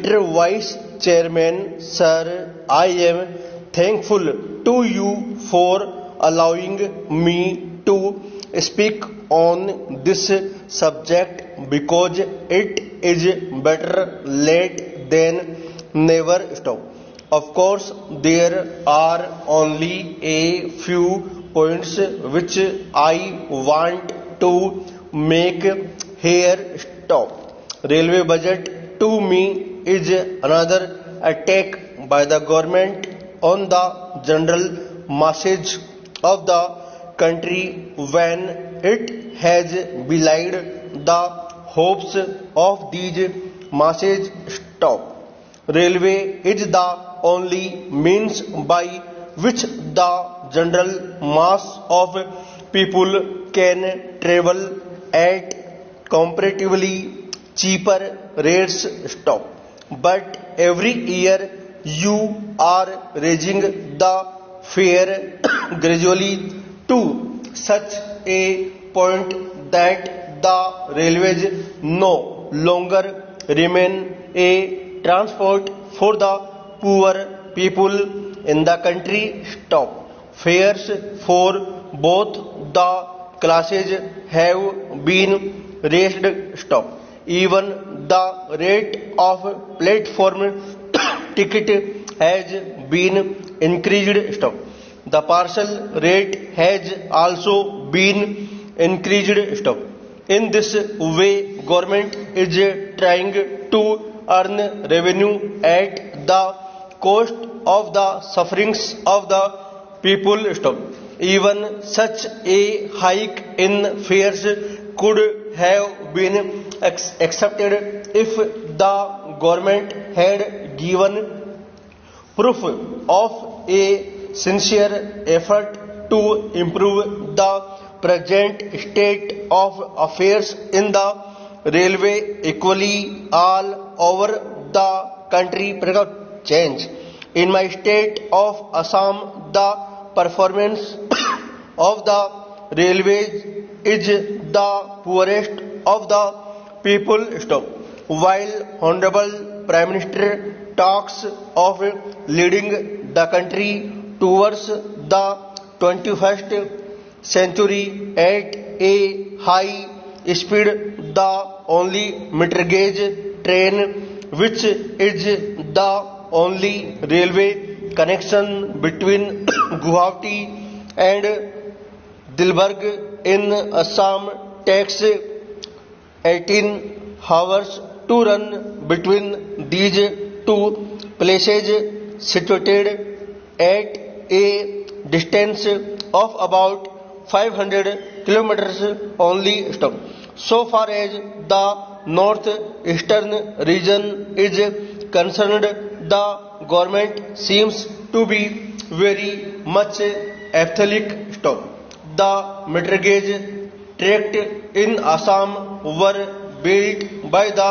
Dear Vice Chairman, Sir, I am thankful to you for allowing me to speak on this subject because it is better late than never. Stop. Of course, there are only a few points which I want to make here. Stop. Railway budget to me is another attack by the government on the general masses of the country when it has belied the hopes of these masses. Stop. Railway is the only means by which the general mass of people can travel at comparatively cheaper rates. Stop. But every year you are raising the fare gradually to such a point that the railways no longer remain a transport for the poor people in the country. Stop. Fares for both the classes have been raised. Stop. Even the rate of platform ticket has been increased. Stop. The parcel rate has also been increased. Stop. In this way, government is trying to earn revenue at the cost of the sufferings of the people. Stop. Even such a hike in fares could have been accepted if the government had given proof of a sincere effort to improve the present state of affairs in the railway. Equally all over the country change. In my state of Assam, the performance of the railways is the poorest of the people. Stop. While Honorable Prime Minister talks of leading the country towards the 21st century at a high speed, the only meter gauge train, which is the only railway connection between Guwahati and Dilbarg in Assam, takes 18 hours to run between these two places situated at a distance of about 500 kilometers only. Stop. So far as the northeastern region is concerned, the government seems to be very much apathetic. Stop. The meter gauge tract in Assam were built by the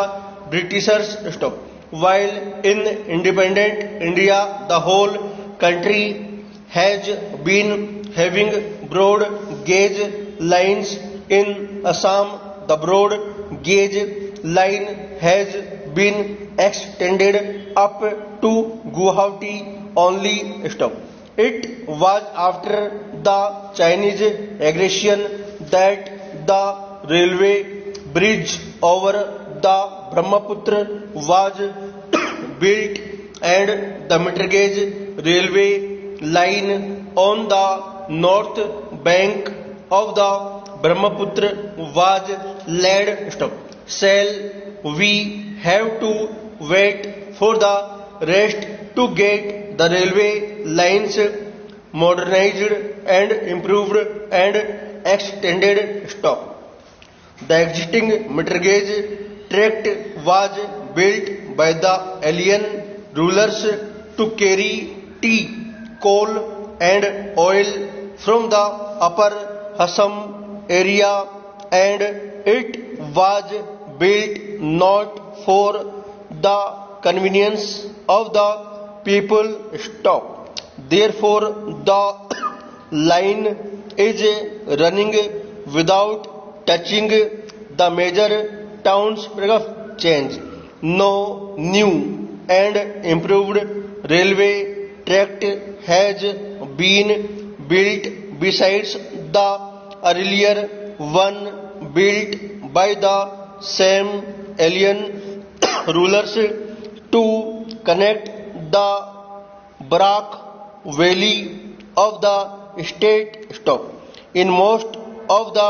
Britishers. Stop. While in independent India, the whole country has been having broad gauge lines. In Assam, the broad gauge line has been extended up to Guwahati only. Stop. It was after the Chinese aggression that the railway bridge over the Brahmaputra was built and the meter gauge railway line on the north bank of the Brahmaputra was laid. Stop. Shall we have to wait for the rest to get the railway lines modernized and improved and extended? Stop. The existing meter gauge tract was built by the alien rulers to carry tea, coal and oil from the upper Assam area, and it was built not for the convenience of the people. Stop. Therefore, the line is running without touching the major towns. Change. No new and improved railway tract has been built besides the earlier one built by the same alien rulers to connect the Barak Valley of the state stop. In most of the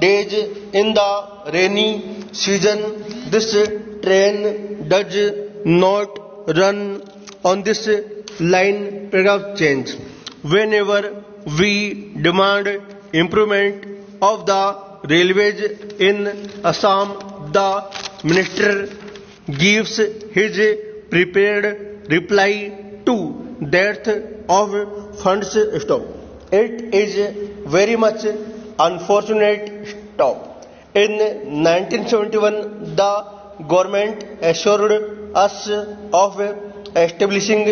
days in the rainy season, this train does not run on this line paragraph change. Whenever we demand improvement of the railways in Assam, the minister gives his prepared reply to dearth of funds stop. It is very much unfortunate stop. In 1971, the government assured us of establishing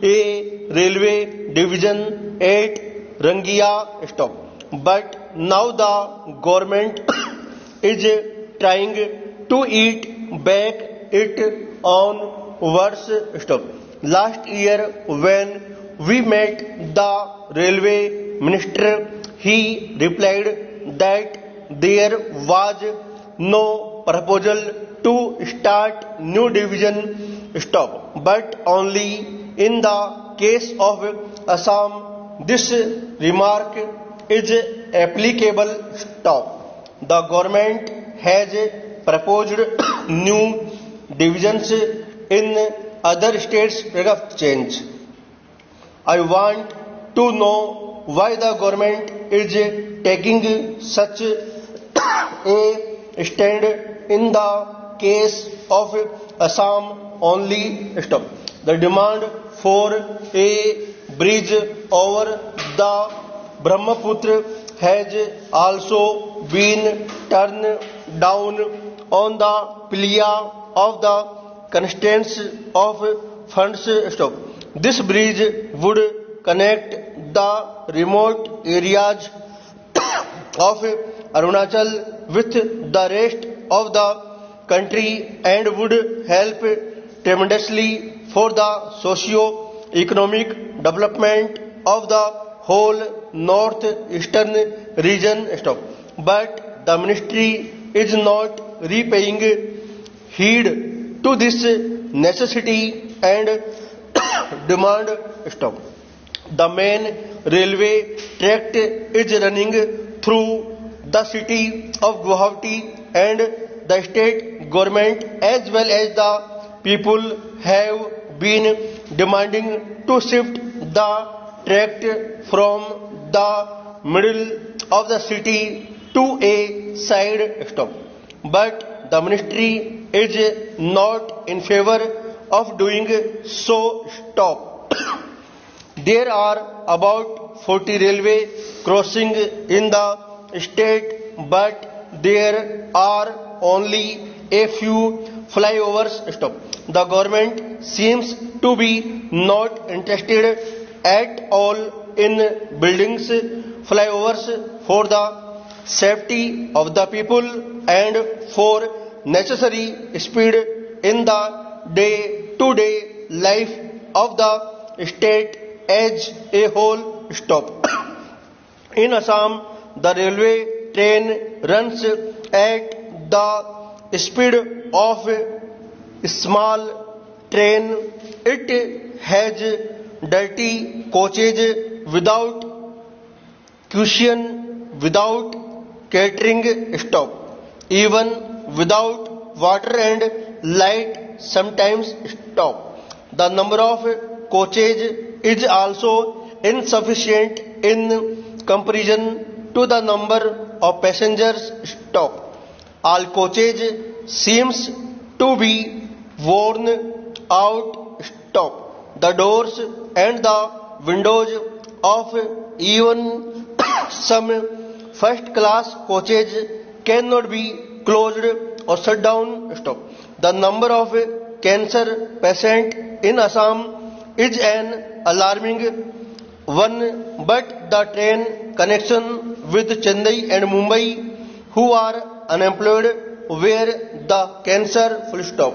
a railway division at Rangia stop. But now the government is trying to eat back it on worse stop. Last year, when we met the railway minister, he replied that there was no proposal to start new division stop, but only in the case of Assam. This remark is applicable stop. The government has proposed new divisions in other states rate of change. I want to know why the government is taking such a stand in the case of Assam only stop. The demand for a bridge over the Brahmaputra has also been turned down on the plea of the constraints of funds stop. This bridge would connect the remote areas of Arunachal with the rest of the country and would help tremendously for the socio-economic development of the whole northeastern region stop. But the ministry is not repaying heed to this necessity and demand stop. The main railway tract is running through the city of Guwahati, and the state government as well as the people have been demanding to shift the tract from the middle of the city to a side stop. But the ministry is not in favor of doing so stop. There are about 40 railway crossings in the state, but there are only a few flyovers stop. The government seems to be not interested at all in building flyovers for the safety of the people and for necessary speed in the day-to-day life of the state as a whole stop. In Assam, the railway train runs at the speed of a small train. It has dirty coaches without cushion, without catering stop, even without water and light sometimes stop. The number of coaches is also insufficient in comparison to the number of passengers stop. All coaches seems to be worn out stop. The doors and the windows of even some first class coaches cannot be closed or shut down stop. The number of cancer patients in Assam is an alarming one, but the train connection with Chennai and Mumbai who are unemployed where the cancer full stop.